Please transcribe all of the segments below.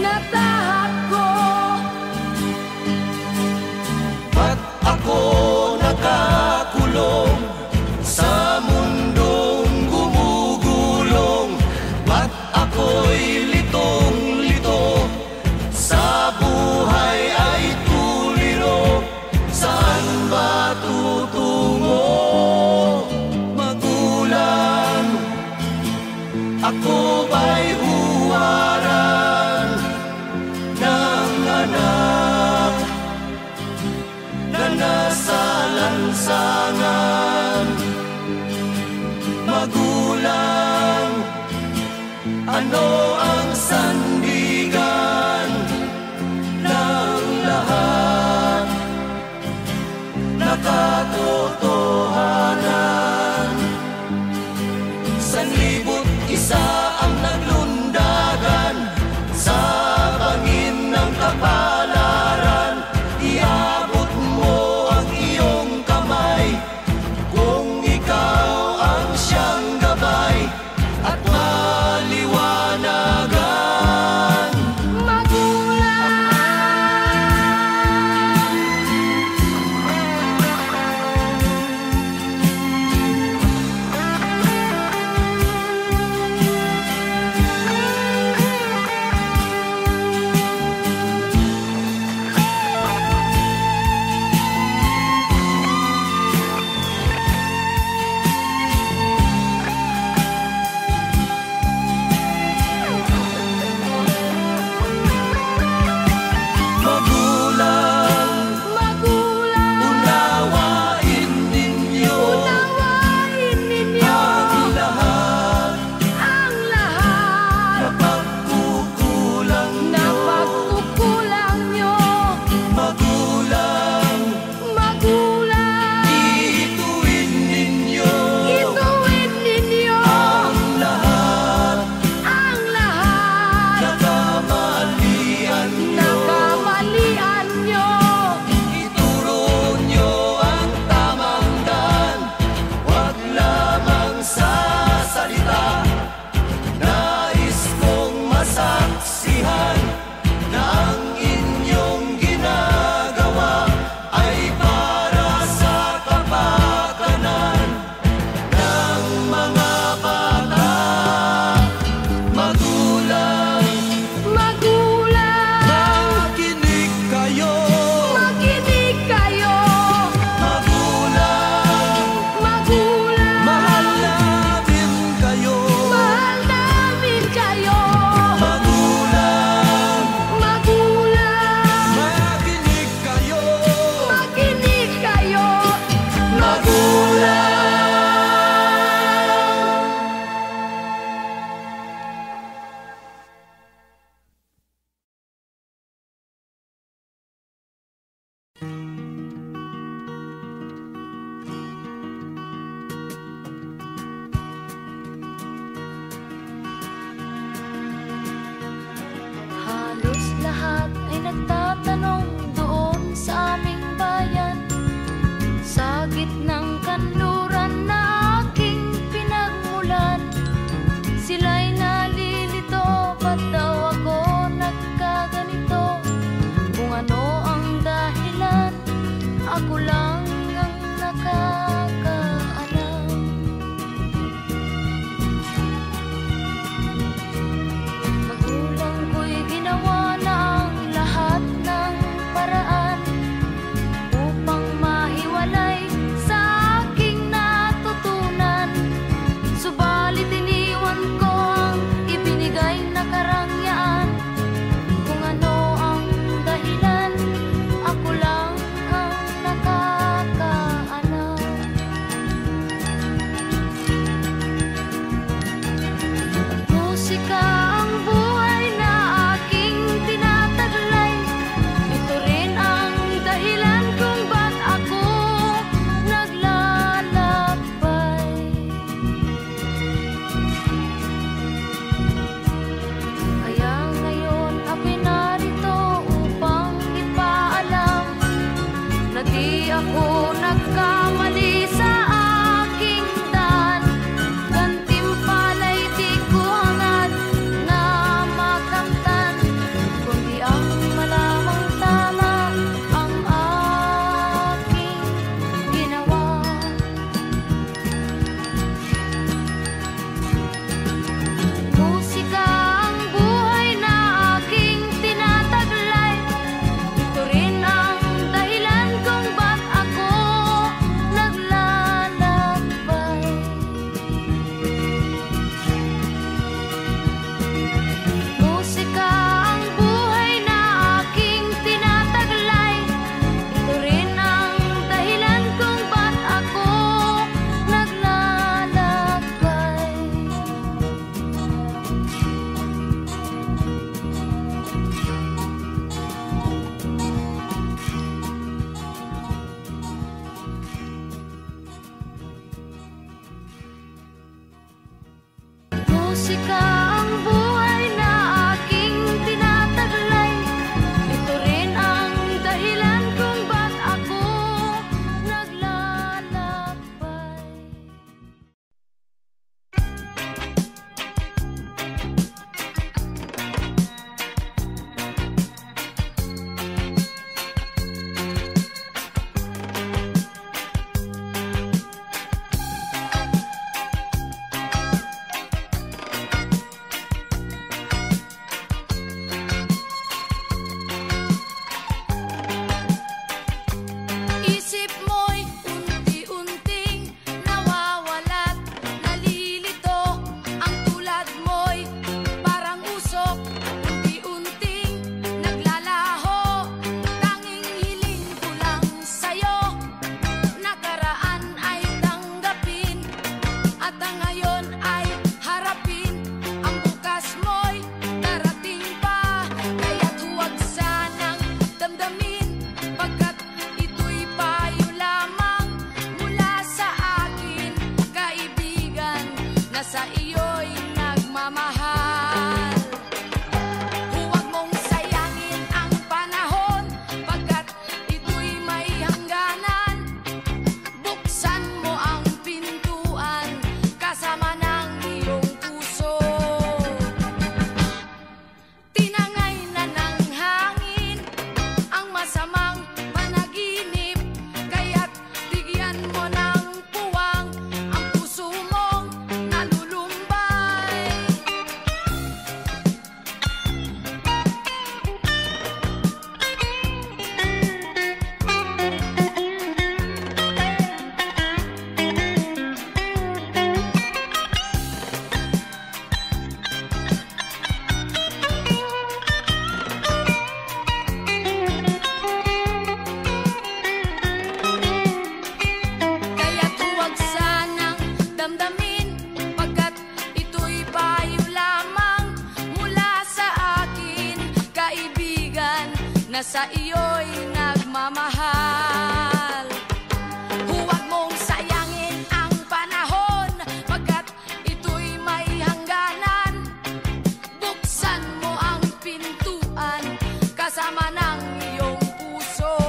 tinatahak ko. Ba't ako nakakulong sa mundong gumugulong? Ba't ako'y litong-lito sa buhay ay tuliro? Saan ba tutungo? Magulang, ako ba'y huwaran ng anak na nasa lansangan? Magulang, ano ang sandigan ng lahat na katotohanan? Sanlibu't isa ang naglundagan sa bangin ng kapalaran. Iabot mo ang iyong kamay kung ikaw ang siyang gabay at maliwanag na sa iyo'y nagmamahal. Huwag mong sayangin ang panahon, pagkat ito'y may hangganan. Buksan mo ang pintuan kasama ng iyong puso.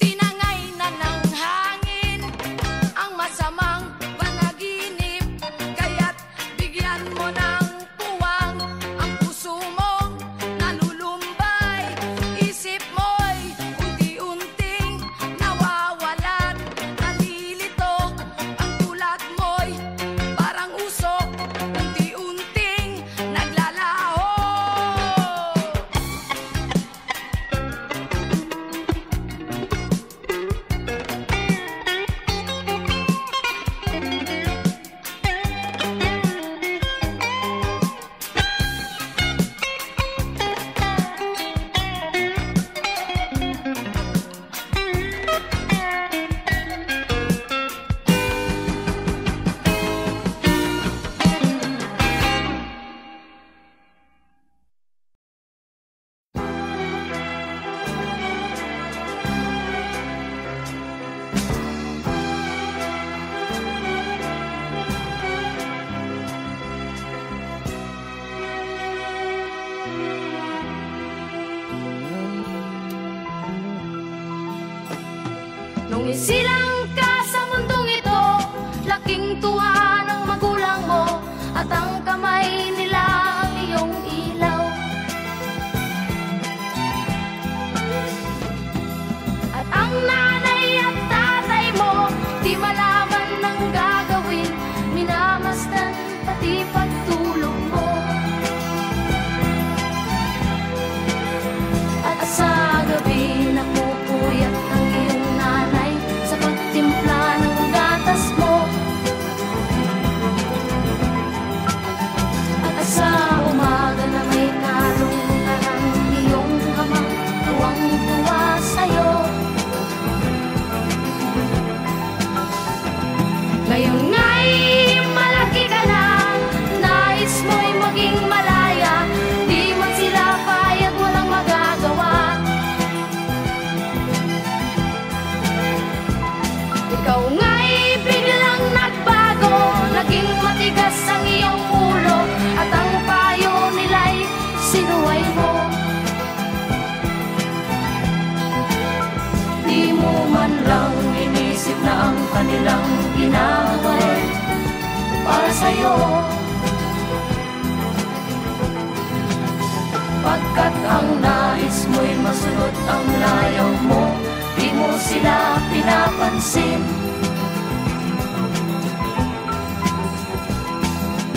Tinangay na ng hangin ang masamang panaginip, kaya't bigyan mo ng puwang ang puso mong nalulumbay. Isip mo'y unti-unting nawawalan, nalilito ang tulad mo'y parang usok, unti-unting naglalaho. Nung isilang ka sa mundong ito, laking tuwa ng magulang mo, at ang kamay nila ang iyong ilaw. At ang nanay at tatay mo, di malaman ng gagawin, minamasdan pati pagtulog mo. At sa gabi napupuyat ang iyong nanay sa pagtimpla ng gatas mo. At sa umaga na may kalungkutan ang iyong amang tuwang-tuwa sa'yo. Ngayon nga'y malaki ka na, nais mo'y maging malaya, di man sila payag, walang magagawa. Ikaw nga'y biglang nagbago, naging matigas ang iyong ulo, at ang payo nila'y sinuway mo. Di mo man lang inisip na ang kanilang ginawa'y para sa'yo. Pagkat ang nais mo'y masunod ang layaw mo, di mo sila pinapansin.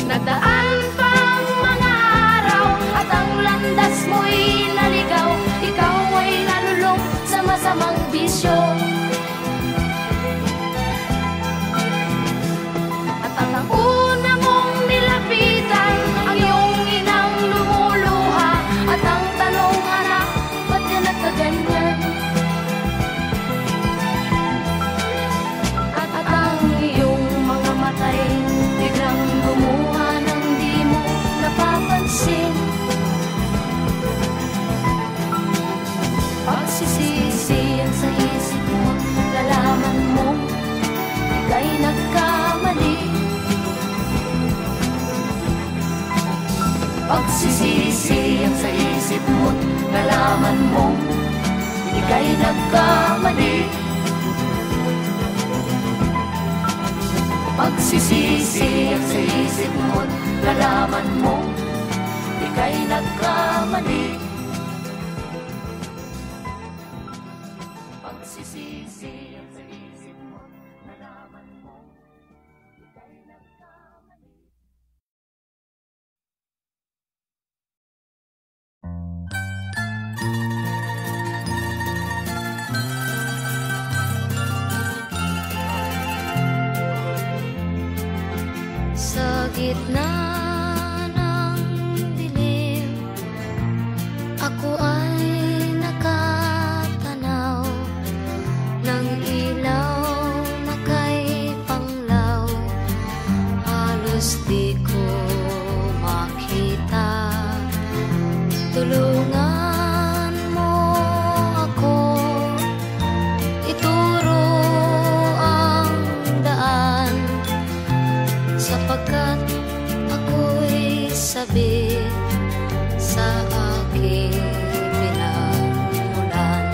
Nagdaan pa ang mga araw, at ang landas mo'y naligaw, ikaw ay nalulong sa masamang bisyo. At ang una mong nilapitan, ang iyong inang lumuluha, at ang tanong, anak, ba't ka nagkaganyan? At ang iyong mga matay biglang lumuha nang di mo napapansin. Pagsisisi ang sa isip mo, lalaman mo ika'y nagkamali. Pagsisisi ang sa isip mo, lalaman mo ika'y nagkamali. Pagsisisi ang sa isip mo, lalaman mo ika'y nagkamali. Pagsisisi ang sa isip mo, lalaman mo ika'y nagkamali. Sa gitna ng dilim, ako ay nakatanaw ng ilaw na kay panglaw. Halos di ko makita, Tulungan mo ako, ituro ang daan, sapagkat ako'y sabik sa aking pinagmulan.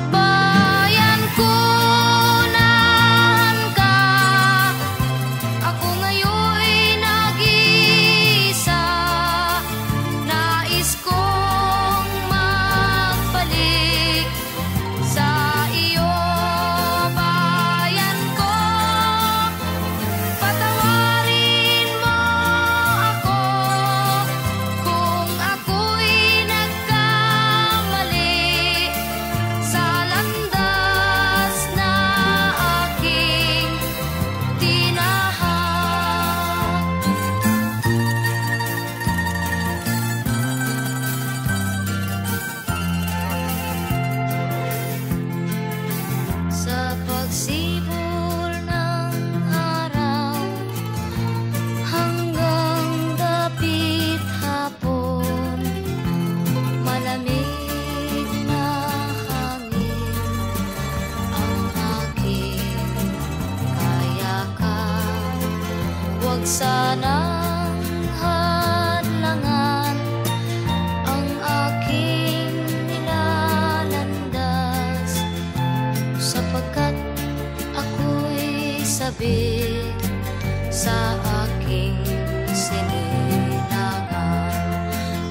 Bayan ko, nahan ka, ako ngayon'y nag-iisa. Nais kong magbalik sa iyo, bayan ko. Patawarin mo ako kung ako'y nagkamali sa landas na aking tinahak. Sa pagsibol ng araw hanggang dapit hapon, malamig na hangin ang aking kayakan. Huwag sanang hadlangan ang aking nilalandas, sapagkat ako'y sabik sa aking sinilangan.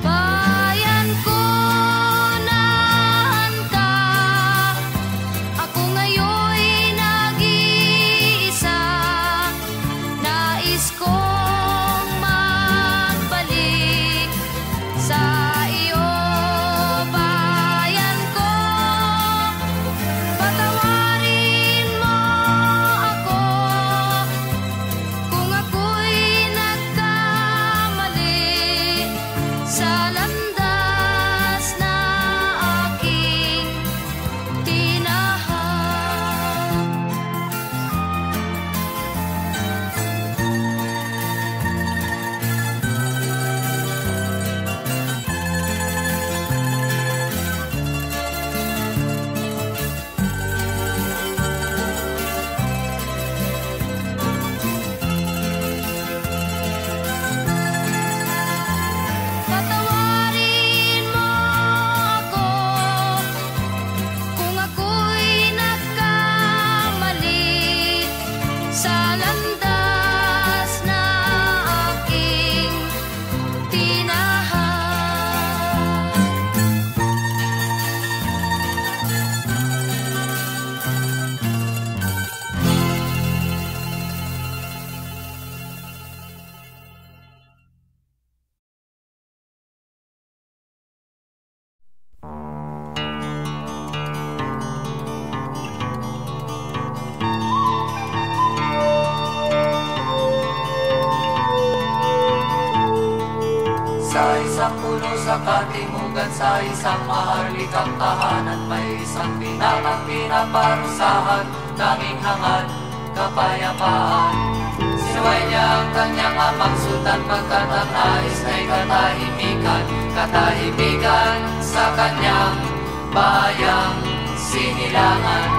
Bayan ko, nahan ka, ako ngayon'y nag-iisa. Nais kong magbalik sa iyo, bayan ko. Patawarin mo ako kung ako'y nagkamali sa landas na aking tinahak. Patawarin mo ako kung ako'y nagkamali sa landas na aking tinahak. Sa isang puno sa katimugan, sa isang maharlikang tahanan, may isang binatang pinaparusahan, tanging hangad, kapayapaan. Sinuway niya ang kanyang amang sultan, pagkat ang nais ay katahimikan, katahimikan sa kanyang bayang sinilangan.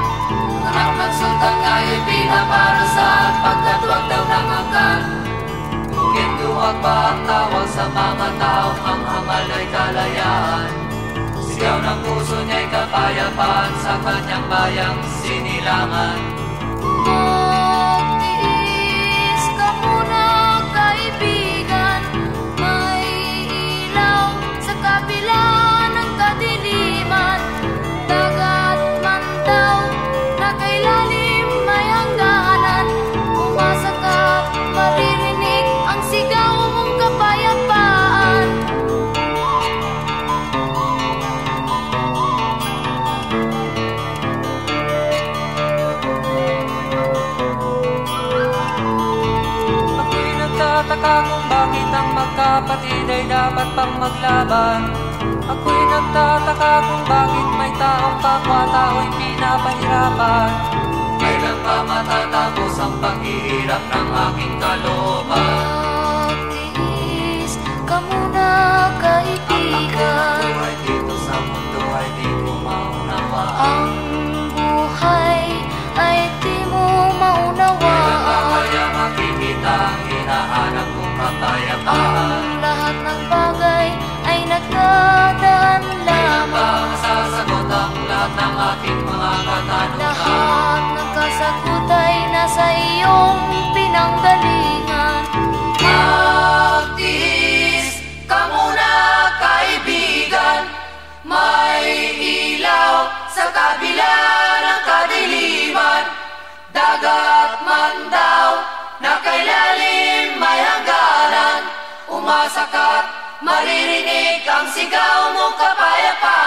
Anak ng sultan nga'y pinaparusahan, pagkat wag daw nangangkan. Duwag ba ang tawag sa mga tao, ang hangal ay kalayaan. Sigaw ng puso niya'y kapayapaan sa kanyang bayang sinilangan. Magtiis ka muna, kaibigan, may ilaw sa kabila ng kadiliman. Dagat man daw na kay lalim may hangganan, umasa ka, maririnig ang sigaw mong kapayapaan. Ako'y nagtataka kung bakit ang magkapatid ay dapat pang maglaban. Ako'y nagtataka kung bakit may taong kapwa-tao'y pinapahirapan. Kailan pa matatapos ang paghihirap ng aking kalooban? Magtiis ka muna, kaibigan, Sumasakat, maririnig ang sigaw mong kapayapaan.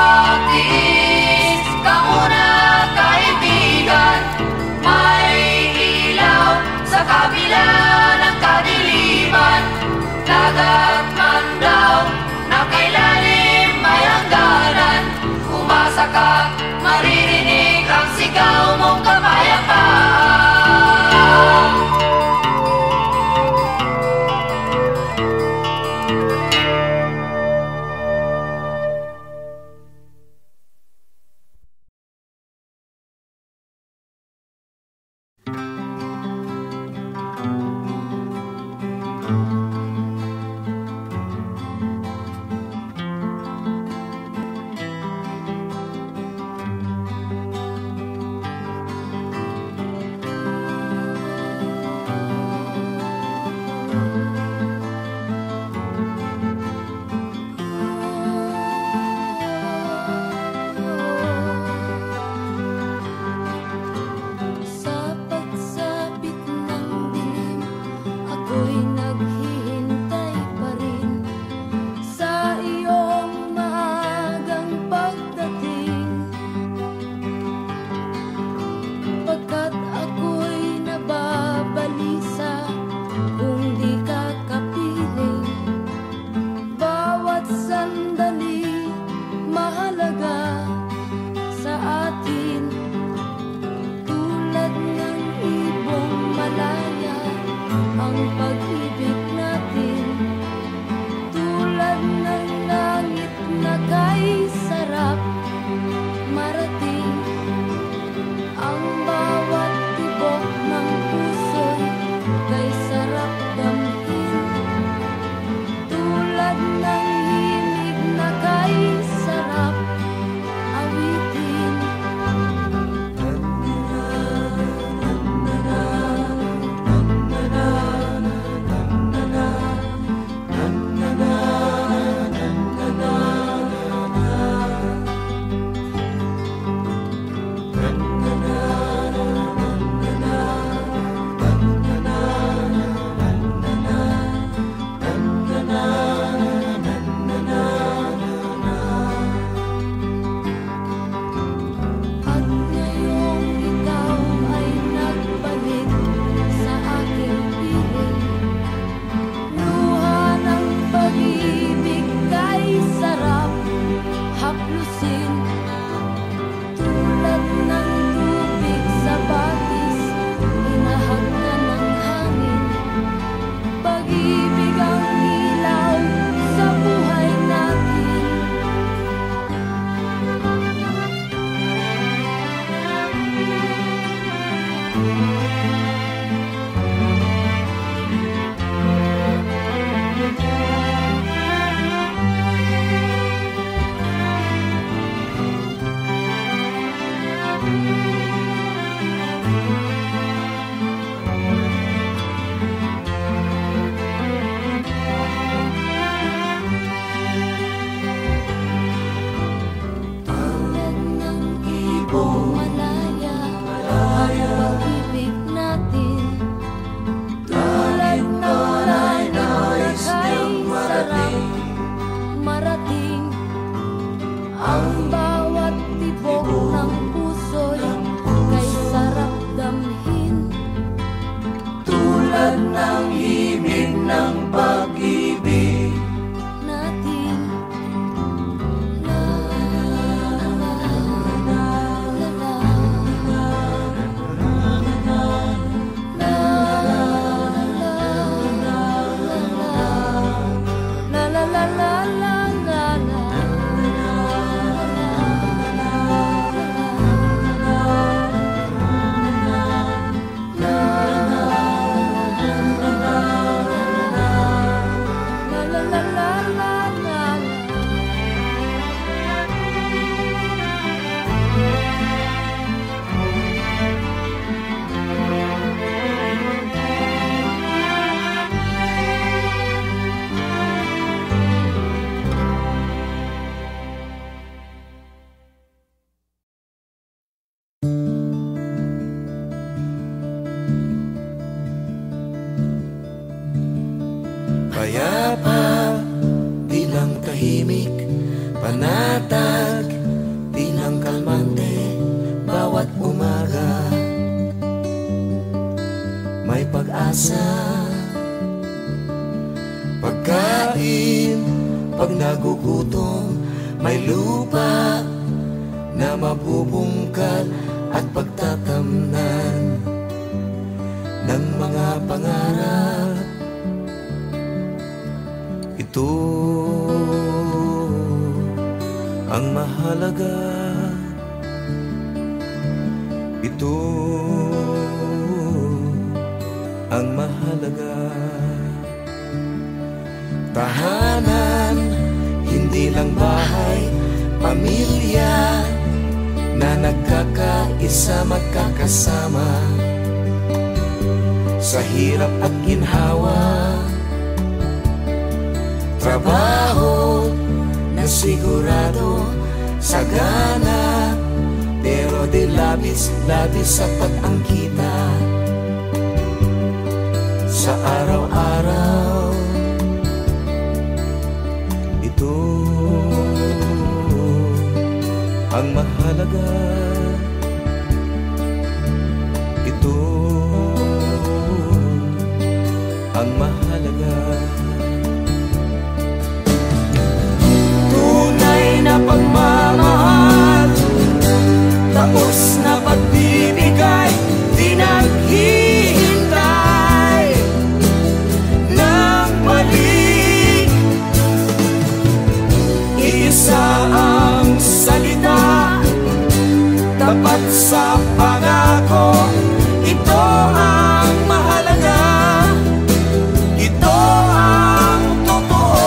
Atis ka muna kaibigan, may ilaw sa kabila ng kadiliman. Dagat man daw na kailalim may hangganan. Sumasakat, maririnig ang sigaw mong kapayapaan. tahimik, panatag, bilang kalmante bawat umaga. May pag-asa, pagkain, pag nagugutom, may lupa na mabubungkal at pagtatamnan ng mga pangarap. Ito ang mahalaga. Ito ang mahalaga. Tahanan, hindi lang bahay, pamilya na nagkakaisa, magkakasama sa hirap at ginhawa. Trabaho na sigurado, sagana, pero di labis-labis sapat ang kita sa araw-araw. Ito ang mahalaga. Ito ang mahalaga. Tunay na pagmamahal, tapos na pagbibigay, di naghihintay ng balik. Isa ang salita, tapat sa pangako. Ito ang mahalaga. Ito ang totoo.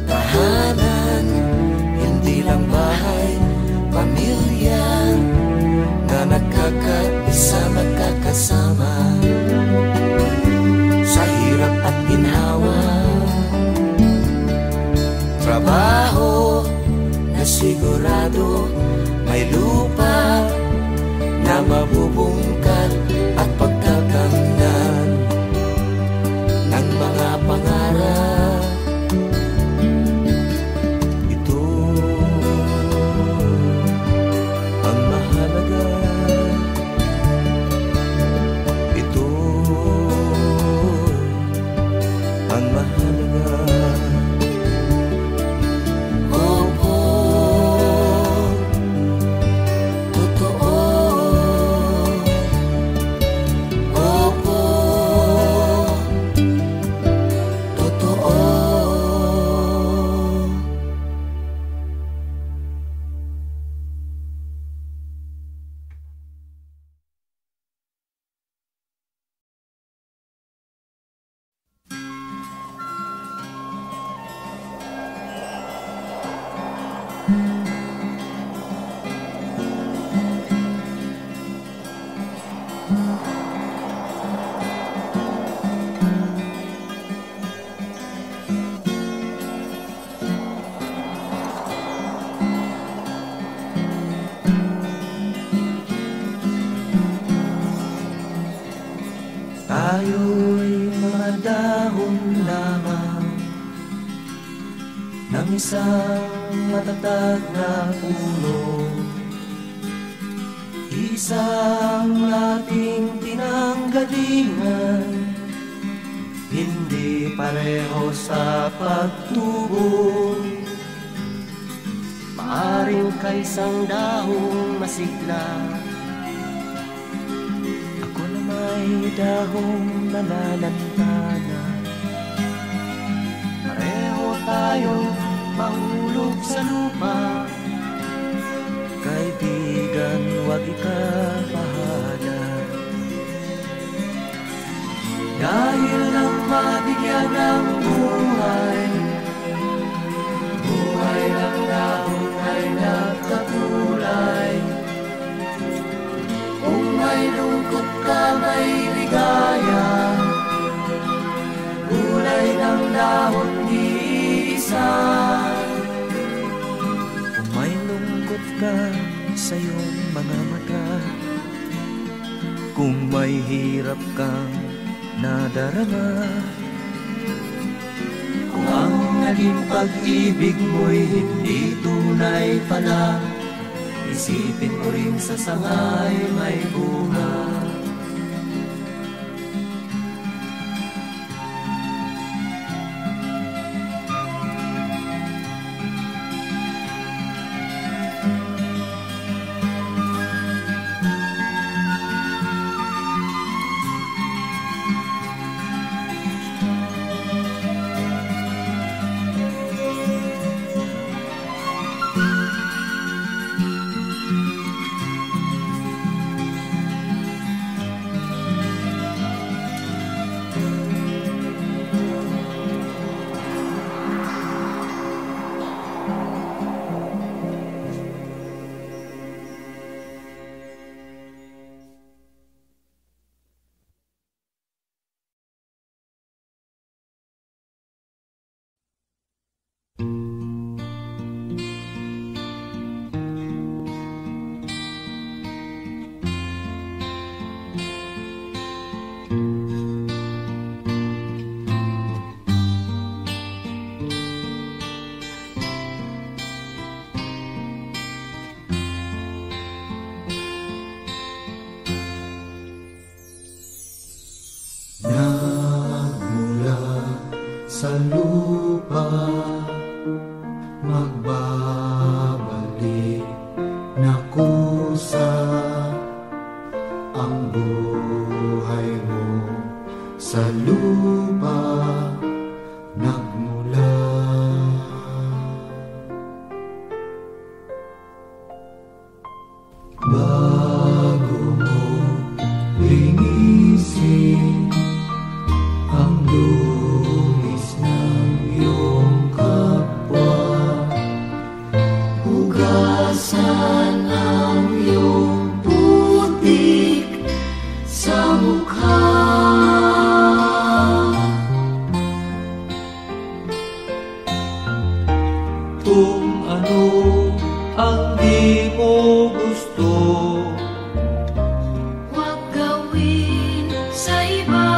Tahanan, hindi lang bahay, pamilya na nagkakaisa, magkakasama sa hirap at ginhawa. Trabaho na sigurado, may lupa na mabubungkal at pagtatamnan ng mga pangarap. Ito ang mahalaga. Ito ang mahalaga. Opo, totoo. Opo, totoo. Tayo'y mga dahon lamang ng isang matatag na puno. Isang ating pinanggalingan, hindi pareho sa pagtubo. Maaring kaisang dahong masigla, ako na may dahong nalalantana. Pareho tayong mahulog sa lupa. Kaibigan, huwag ikabahala. Dahil lang mabigyan ng buhay, buhay ng dahon ay nagkakulay. Kung may lungkot ka, may ligaya, gulay ng ang dahon di isa. Kung may lungkot ka sa iyong mga mata, kung may hirap kang nadarama, kung ang naging pag-ibig mo'y hindi tunay pala, isipin mo rin sa sangay may bunga. Sa lupa magbabalik na kusa ang buhay mo. Sa lupa nagmula. Bago mo linisin ang lumis ng iyong kapwa, hugasan ang iyong putik sa mukha. Kung ano ang di mo gusto, Huwag gawin sa iba.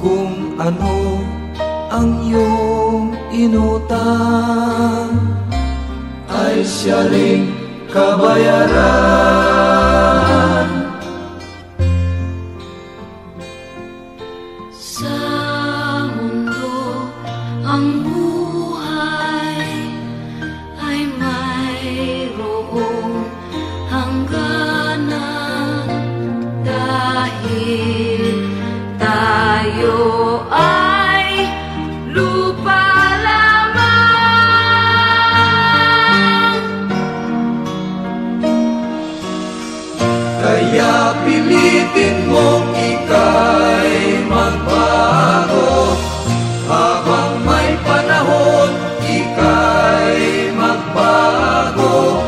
kung ano ang iyong inutang, ay siya ring kabayaran. Sa mundo ang buhay ay mayroong hangganan, dahil tayo ay lupa lamang. Kaya pilitin mong ika'y magbago, habang may panahon ika'y magbago.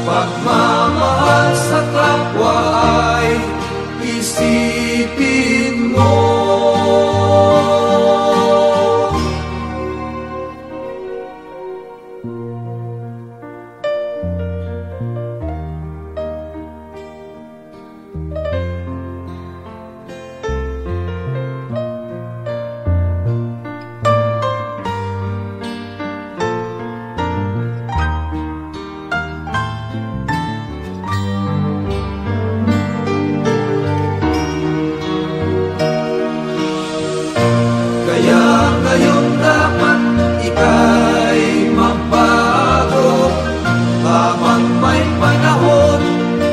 Pagmamahal sa kapwa ay isipin mo. Kaya ngayon dapat ika'y magbago, habang may panahon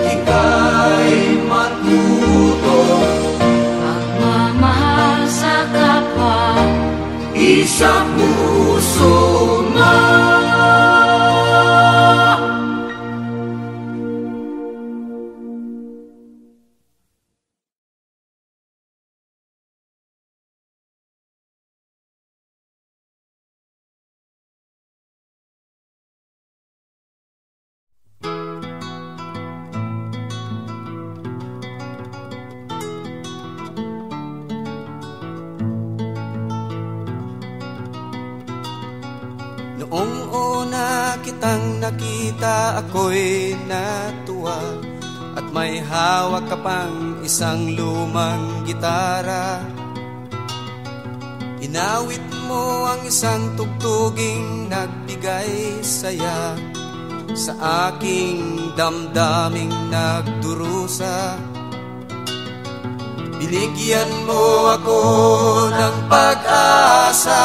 ika'y matuto. Pagmamahal sa kapwa, Isa puso mo. kitang nakita, ako'y natuwa. At may hawak ka pang isang lumang gitara. Inawit mo ang isang tugtuging nagbigay saya sa aking damdaming nagdurusa. Binigyan mo ako ng pag-asa,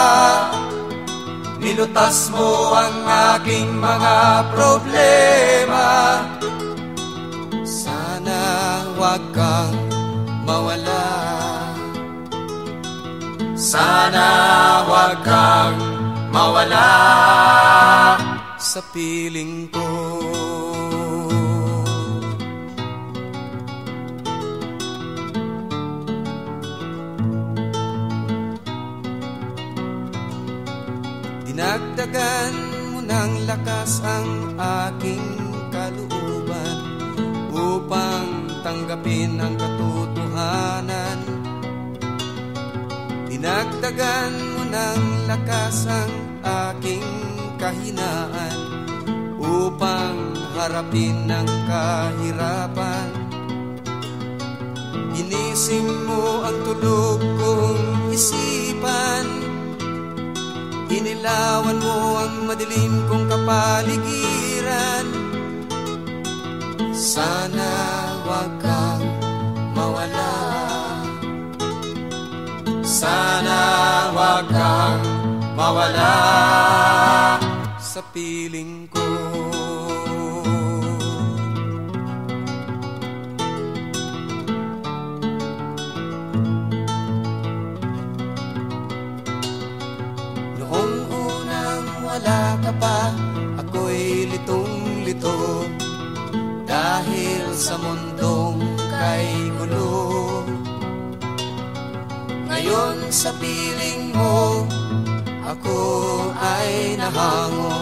nilutas mo ang aking mga problema. Sana wag kang mawala, sana wag kang mawala sa piling ko. Dinagdagan mo ng lakas ang aking kalooban upang tanggapin ang katotohanan. Dinagdagan mo ng lakas ang aking kahinaan upang harapin ang kahirapan. Ginising mo ang tulog kong isipan, inilawan mo ang madilim kong kapaligiran. Sana wag kang mawala, sana wag kang mawala sa piling ko. Noong unang wala ka pa, ako'y litong-lito dahil sa mundong kay gulo. Ngayon sa piling mo, ako ay nahango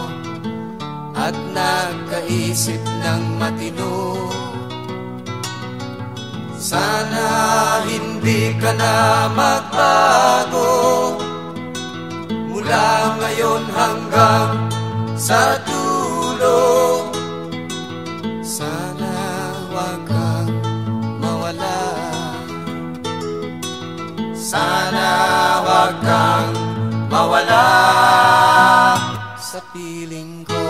at nagkaisip ng matino. Sana hindi ka na magbago mula ngayon hanggang sa dulo. Sana wag kang mawala, sana wag kang mawala sa piling ko.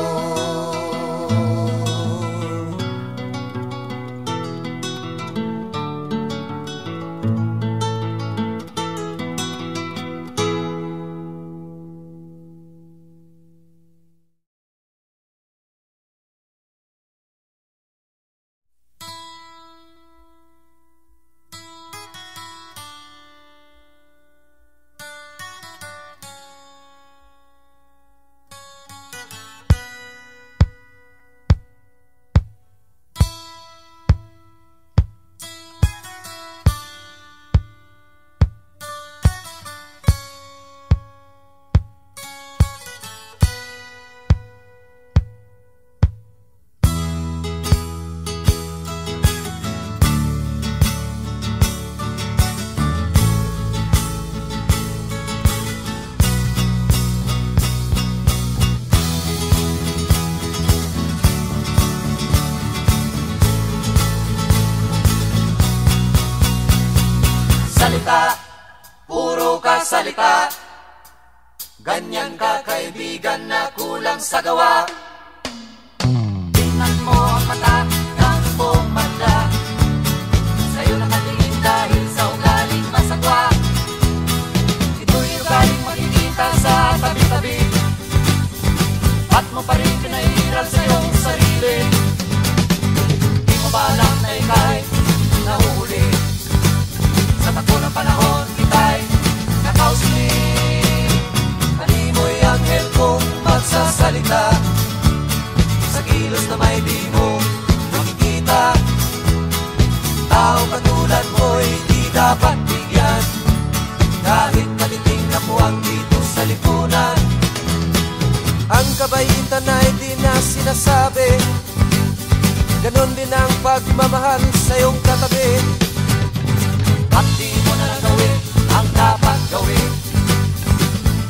Salita, puro ka salita, ganyan ka kaibigan na kulang sa gawa. Tingnan mo ang mata ng buong banda, sa'yo nakatingin dahil sa ugaling masagwa. Ito'y ugaling makikita sa tabi-tabi, at mo pa rin pinairal sa iyong sarili. Di mo ba alam na ika'y nahuhuli sa takbo ng panahon, kita'y nakausli. Animoy anghel kong magsasalita sa kilos na may di mo makikita. Tao katulad mo'y di dapat bigyan, kahit maliting na puwang dito sa lipunan. Ang kabaitan ay di na sinasabi, ganon din ang pagmamahal sa iyong katabi. At di mo na gawin ang dapat gawin,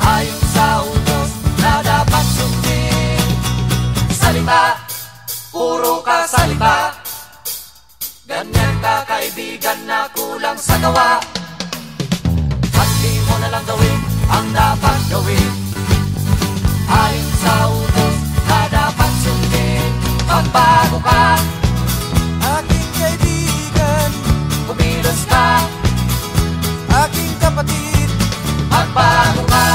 ayon sa utos na dapat sundin. magkakaibigan na kulang sa gawa. At di mo na lang gawin ang dapat gawin, alin sa utos na dapat sundin. Magbago ka, aking kaibigan, kumilos ka, aking kapatid, magbago ka.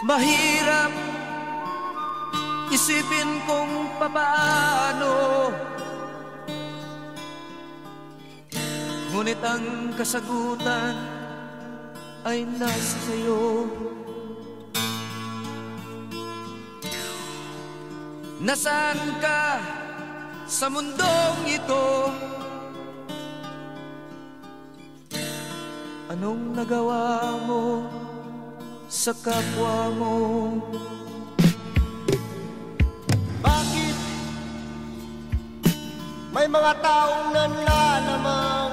Mahirap isipin kung papaano, ngunit ang kasagutan ay nasa sayo. Nasaan ka sa mundong ito? Anong nagawa mo sa kapwa mo? Bakit may mga taong nanlalamang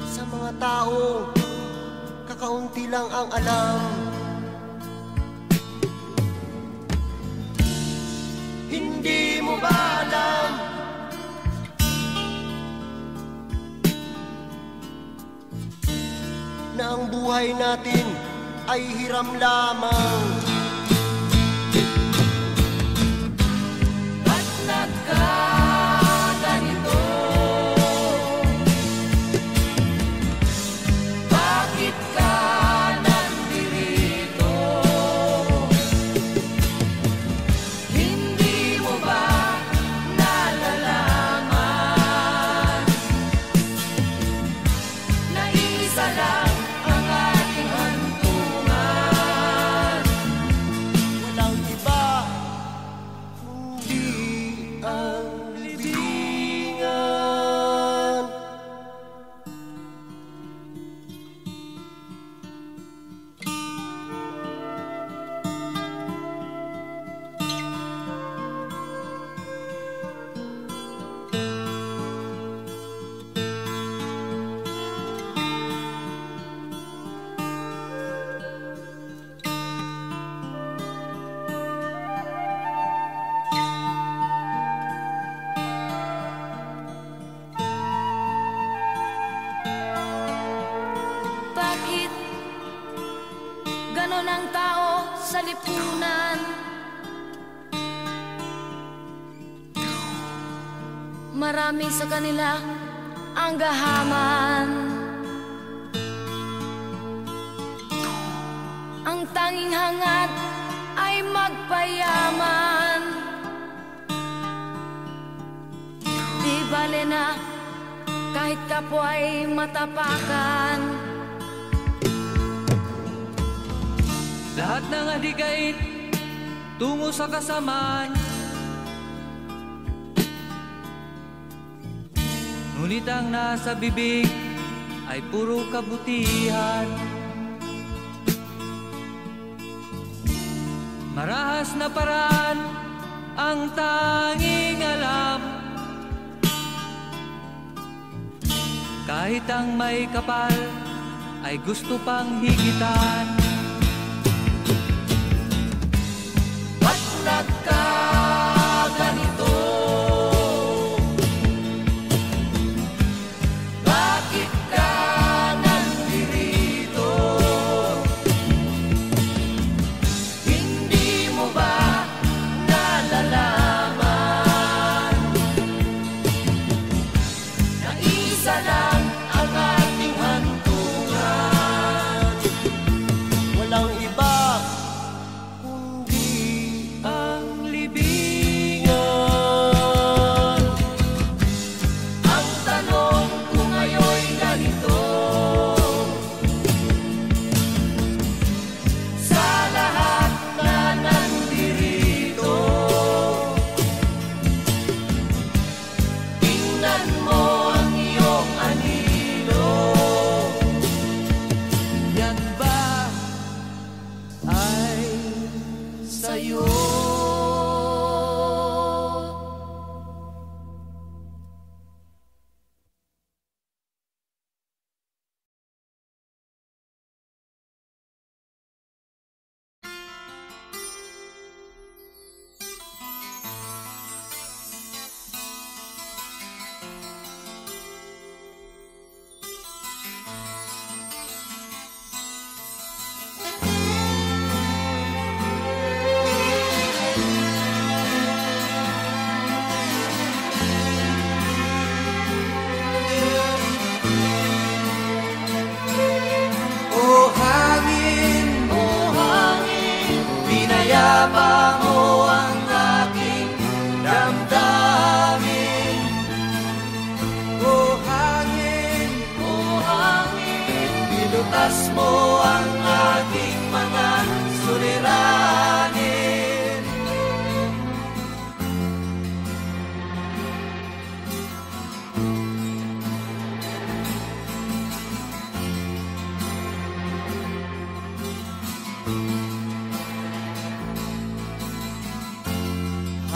sa mga taong kakaunti lang ang alam? Hindi mo ba alam na ang buhay natin ay hiram lamang? Ba't nagkaganito? Bakit ka nandirito? Hindi mo ba nalalaman na isa lang ang ating hantungan? Walang iba kundi ang libingan. Bakit ganon ang tao sa lipunan? Marami sa kanila ang gahaman. Ang tanging hangad ay magpayaman. Di bale na kahit kapwa ay matapakan. Lahat ng adikain tungo sa kasamaan, ngunit ang nasa bibig ay puro kabutihan. Marahas na paraan ang tanging alam, kahit ang may kapal ay gusto pang higitan. Ba't nagkaganito? Bakit ka nandirito? Hindi mo ba nalalaman na isa lang ang ating hantungan?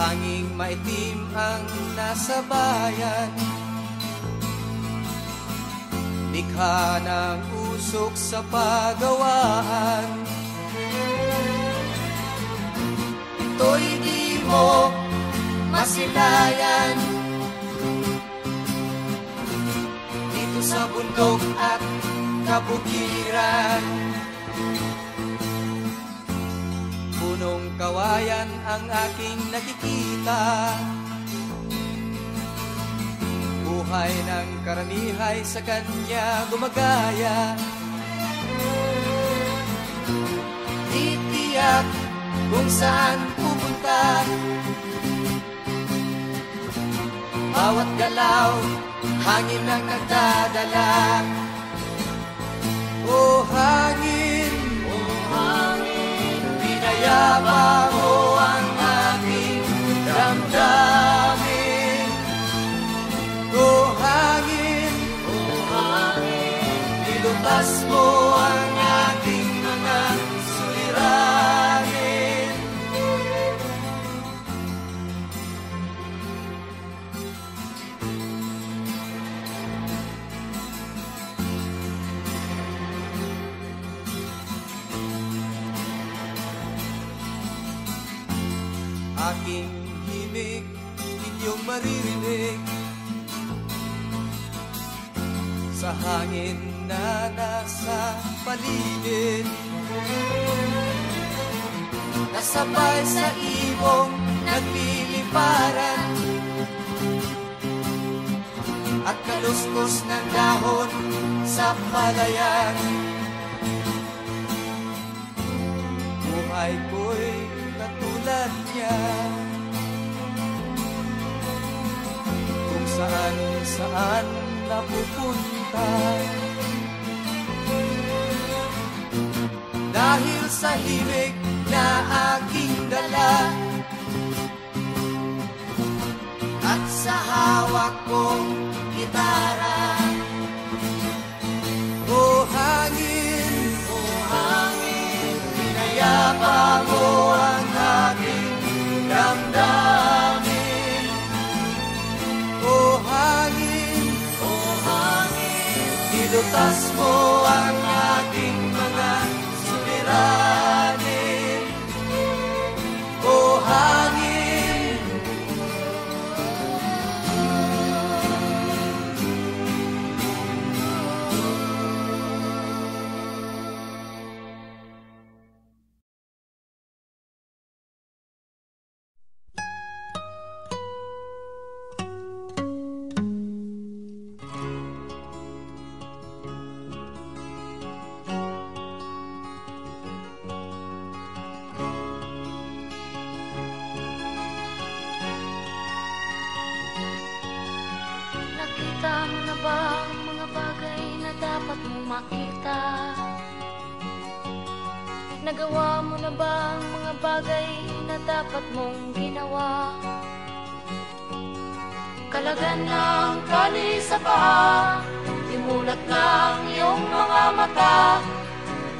Tanging maitim ang nasa bayan, likha ng usok sa pagawaan. Ito'y di mo masilayan, dito sa bundok at kabukiran. Punong kawayan ang aking nakikita, buhay ng karamihay sa kanya gumagaya. Titiyak kung saan pupunta, bawat galaw hangin ang nagdadala. O hangin, pinayapa mo ang aking damdamin. O hangin, nilutas mo ang aking mga suliranin. Aking himig, inyong maririnig sa hangin na nasa paligid. Kasabay sa ibong nagliliparan at kaluskos ng dahon sa palayan. Buhay ko'y katulad niya, kung saan napupunta. Dahil sa himig na aking dala at sa hawak kong gitara. O hangin, pinayapa mo ang aking damdamin. O hangin, nilutas mo ang aking mga suliranin. O hangin, Nakita mo na ba ang mga bagay na dapat mong makita? Nagawa mo na ba ang mga bagay na dapat mong ginawa? Kalagan ng kali sa paa, imulat ng iyong mga mata.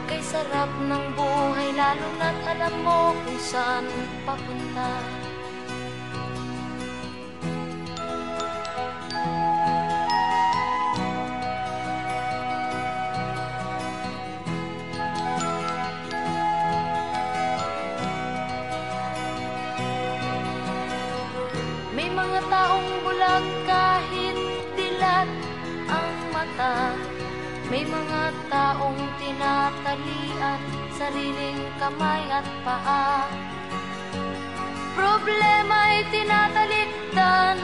Kay sarap ng buhay lalo na't alam mo kung saan papunta. May mga taong bulag kahit dilat ang mata. May mga taong tinatalian sariling kamay at paa. Problema'y tinatalikdan,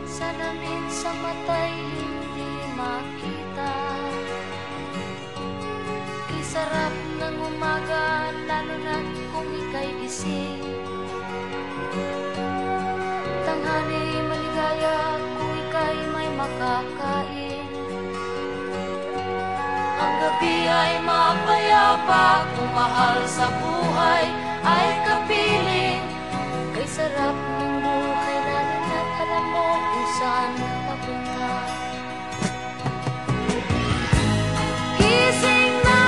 salamin sa mata'y hindi makita. Kay sarap ng umaga lalo na kung ika'y gising. Tanghali maligaya kung ika'y may makakain. Ang gabi ay mapayapa kung mahal sa buhay ay kapiling. Kay sarap ng buhay lalo na't alam mo kung saan papunta. Gising na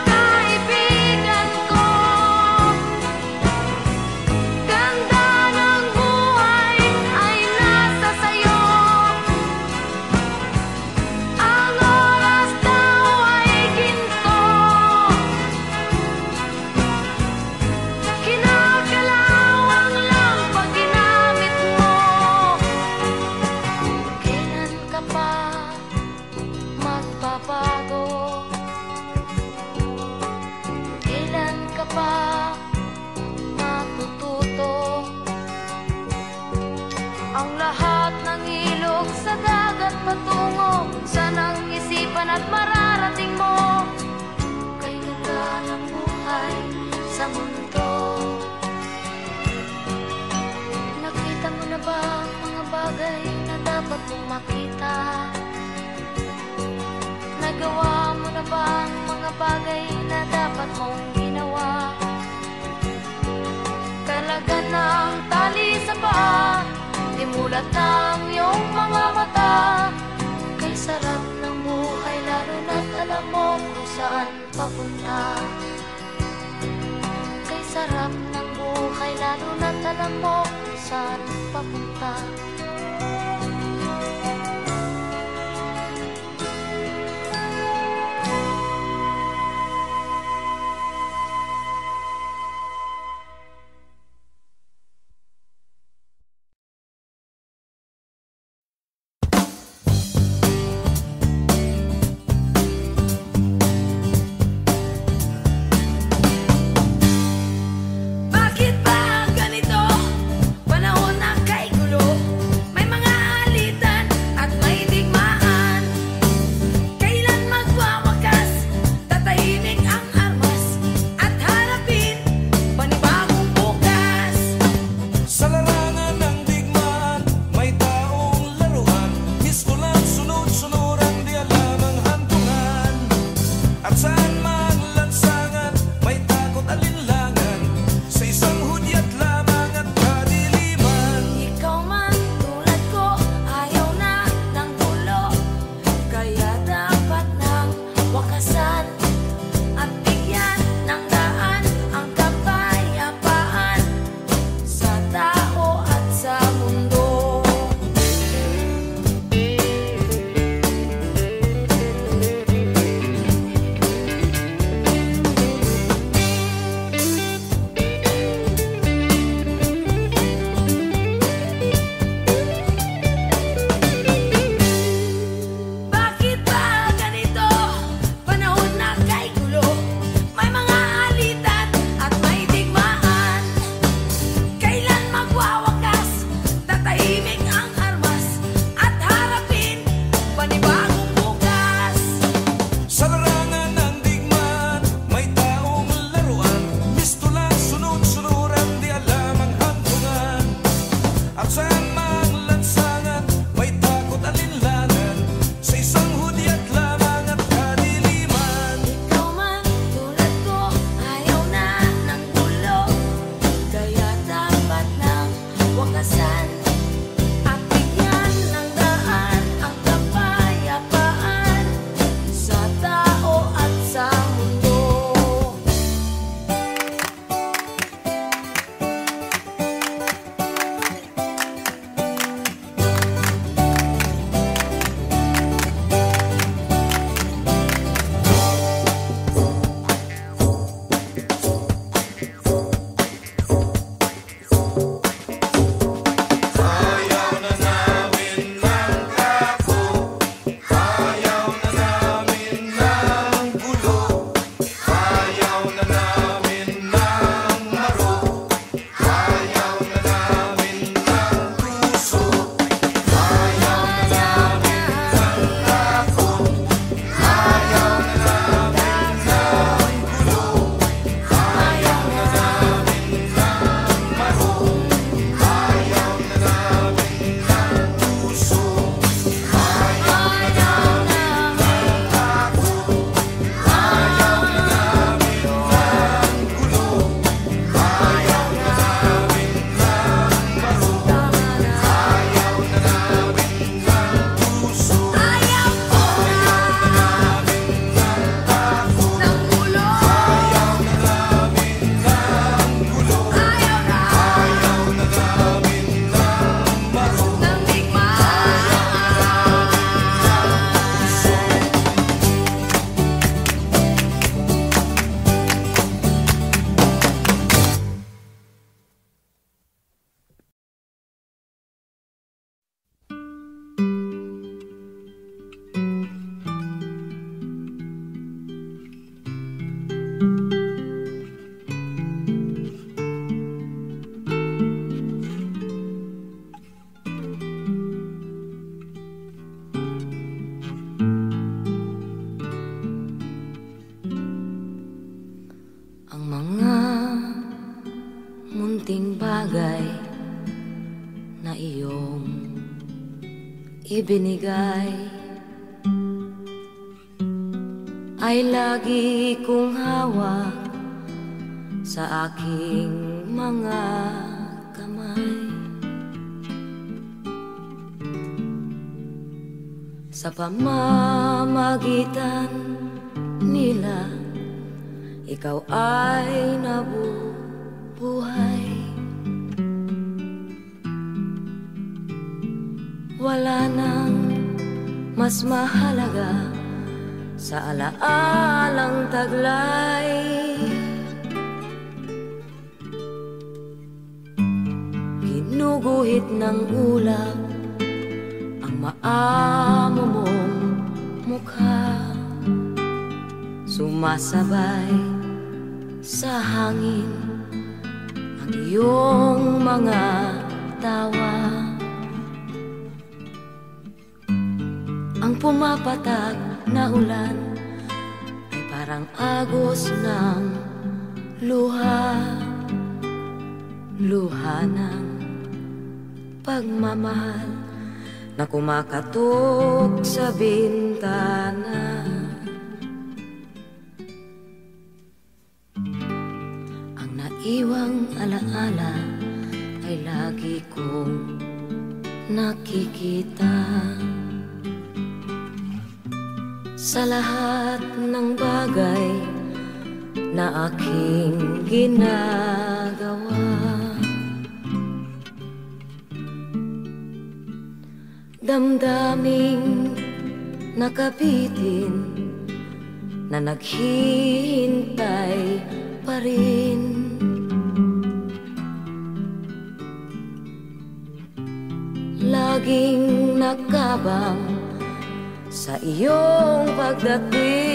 kaibigan ko, ganda sa mundo. Nakita mo na ba ang mga bagay na dapat mong makita? Nagawa mo na ba ang mga bagay na dapat mong ginawa? Talaga ng tali sa paa, di mulat ng iyong mga mata. Kay sarap ng buhay lalo na't alam mo kung saan papunta. Kay sarap ng buhay lalo na't alam mo kung saan papunta. Bakit ba ganito? Panahon na kay gulo. May mga alitan at may digmaan. Kailan magwawakas? Tatahimik ang armas at harapin panibagong bukas. Sa larangan ng digmaan, may taong laruan. Misto lang sunod-sunuran, di alam ang hantungan. At saan man lansangan, may takot alinlangan. Sa isang hudyat lamang at kadiliman. Ikaw man tulad ko, ayaw na ng gulo. Kaya dapat nang wakasan at bigyan ng daan ang kapayapaan sa tao at sa mundo. Bakit ba ganito? Panahon na kay gulo. May mga alitan at may digmaan. Kailan magwawakas? Tatahimik ang armas at harapin panibagong bukas. Sa larangan ng digmaan, may taong laruan. Misto lang sunod-sunuran, di alam ang hantungan. At saan mang lansangan, may takot alinlangan. Sa isang hudyat lamang at kadiliman. Ikaw man tulad ko, ayaw na ng gulo. Kaya dapat nang wakasan at bigyan ng daan ang kapayapaan sa tao at sa mundo. Ang mga munting bagay na iyong ibinigay ay lagi kong hawak sa aking mga kamay. Sa pamamagitan nila, ikaw ay nabubuhay. Wala nang mas mahalaga sa alaalang taglay. Ginuguhit ng ulap ang maamo mong mukha, sumasabay sa hangin ang iyong mga tawa. Ang pumapatak na ulan ay parang agos ng luha, luha ng pagmamahal na kumakatok sa bintana. Ang naiwang alaala ay lagi kong nakikita sa lahat ng bagay na aking ginagawa. Damdaming nakabitin na naghihintay pa rin. Laging nakabang sa iyong pagdating.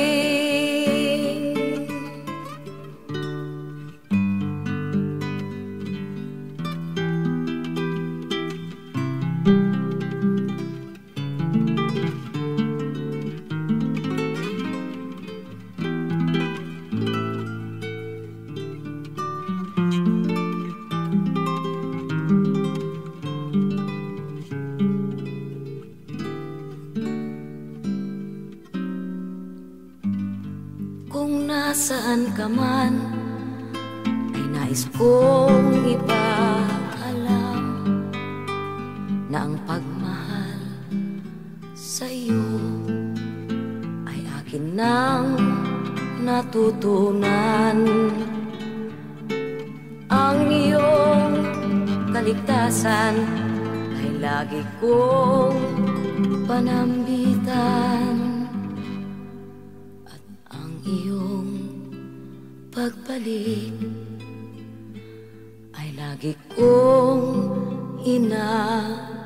Saan ka man ay nais kong ipaalam na ang pagmahal sa iyo ay akin nang natutunan. Ang iyong kaligtasan ay lagi kong panambitan. Pagbalik ay lagi kong inaasam.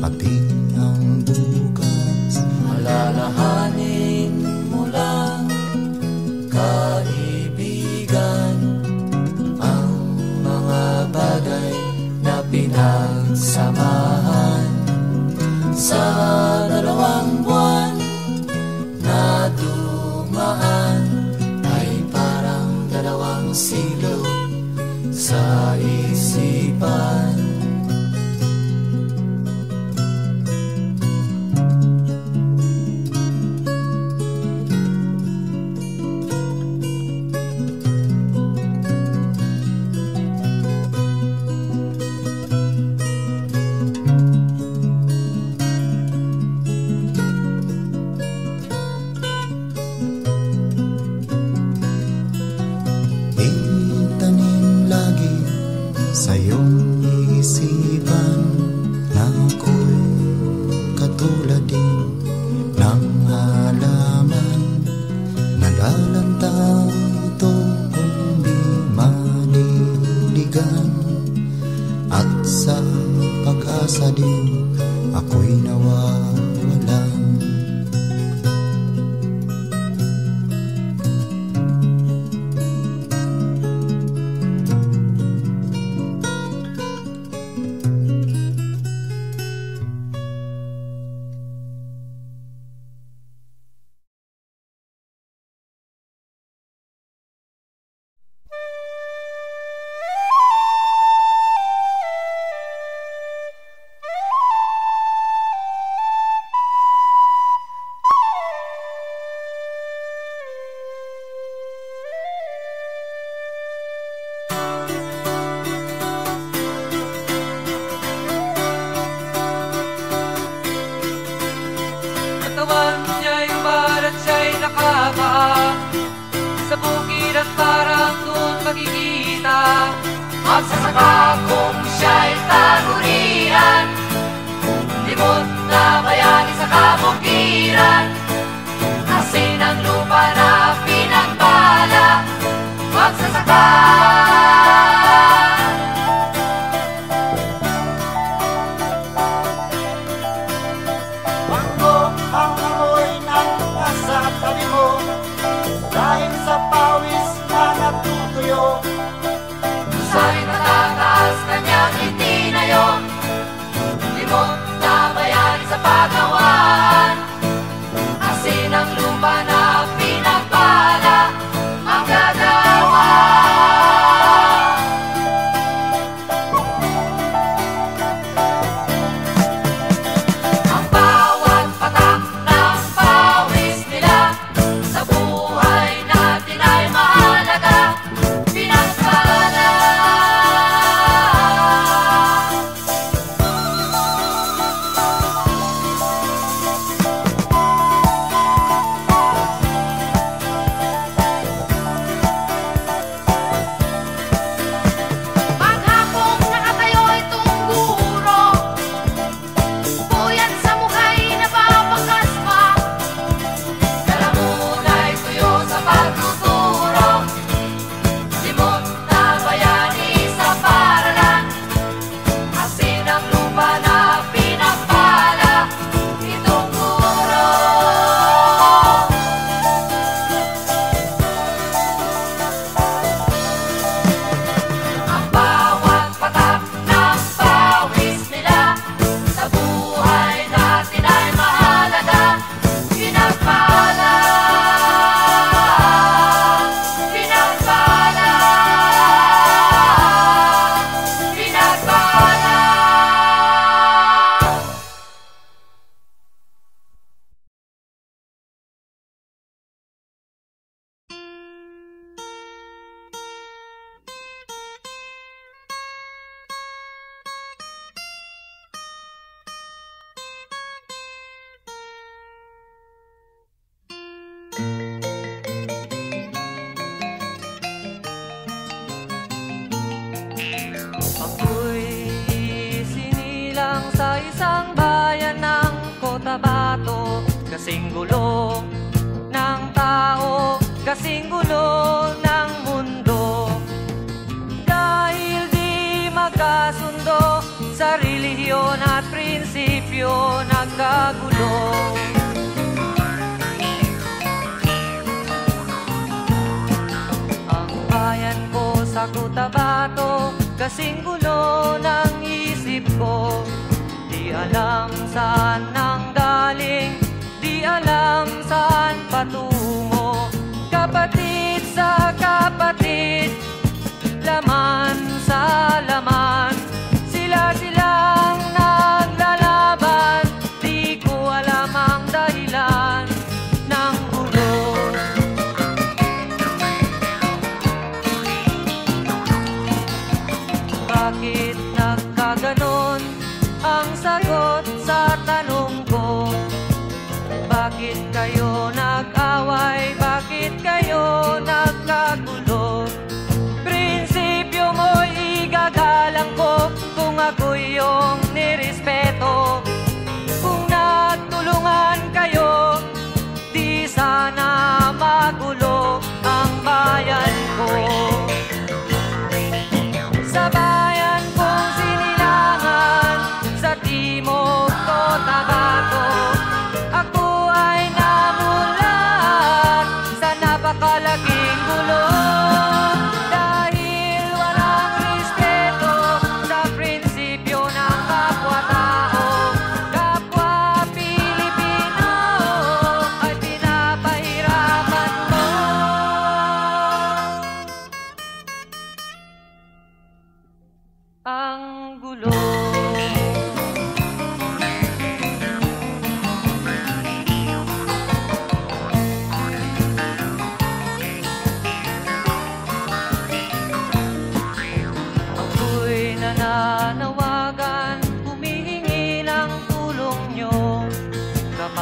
Pati ang bukas, malalaman ako'y nawawalan. Katawan niya'y balat siya'y nakapaa sa bukid at parang doon makikita. Magsasaka kung siya'y tanurian, limot na bayani sa kabukiran. Asin ang lupa na pinagbala, magsasaka. Ang amoy ng nasa tabi mo, dahil sa pawis na natutuyo. Sa'y matataas kanyang itinayo, limot na bayani sa pagawaan. Asin ang lupa na pinagpala, ang gagawa. Ang bawat patak ng pawis nila sa buhay natin ay mahalaga, pinagpala. Maghapong nakatayo itong guro, puyat sa mukhay nababakas pa. Dalamuna'y tuyo sa pagtuturo, limot na bayani sa paralan. Asin ang lupa na pinagpala, itong guro. Ang bawat patak ng pawis nila sa buhay natin ay mahalaga, pinagpala. Pinagpala. Pinagpala. Ako'y sinilang sa isang bayan ng Cotabato, kasing gulo ng tao, kasing gulo ng mundo. Dahil di magkasundo sa relihiyon at prinsipyo, nagkagulo. Ang bayan ko sa Cotabato, kasing gulo ng isip ko. Di alam saan nang galing, di alam saan patungo. Kapatid sa kapatid, laman sa laman, sila-silang naglalaban. Di ko alam ang dahilan ng gulo. Bakit nagkaganon ang sagot sa tanong ko? Bakit kayo nag-away? Bakit kayo nagkagulo? Prinsipyo mo'y igagalang ko kung ako'y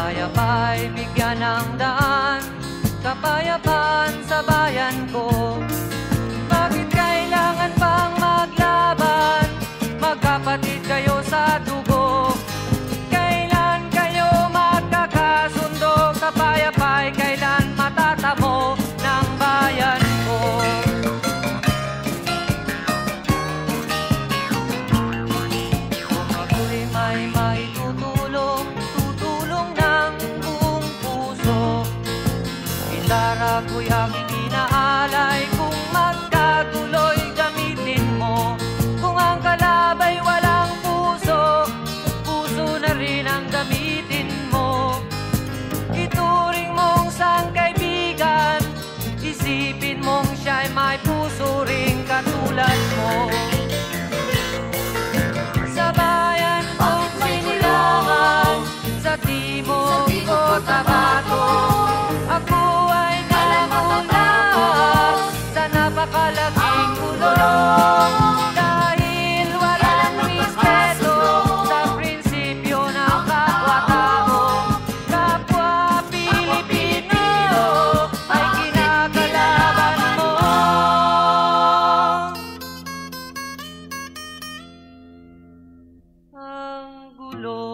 kapayapa'y bigyan ng daan, kapayapaan sa bayan ko. Bakit kailangan pang maglaban? Magkapatid kayo sa dugo. Kailan kayo magkakasundo? Kapayapa'y kailan matatamo ng bayan ko? Kung ako'y may maitutulong, tutulong ng buong puso. Gitara ko'y aking inaalay, kung magkatuloy gamitin mo. Kung ang kalabay walang puso, puso na rin ang gamitin mo. Ituring mong sangkaibigan, isipin mong siya'y may puso ring katulad mo. Sa bayan kong sinilangan, sa timog ko Tabato, ako ay namuna sa napakalaking kulong. Dahil walang respeto sa prinsipyo ng kapwa-tao, kapwa Pilipino ay kinakalaban mo. Ang gulo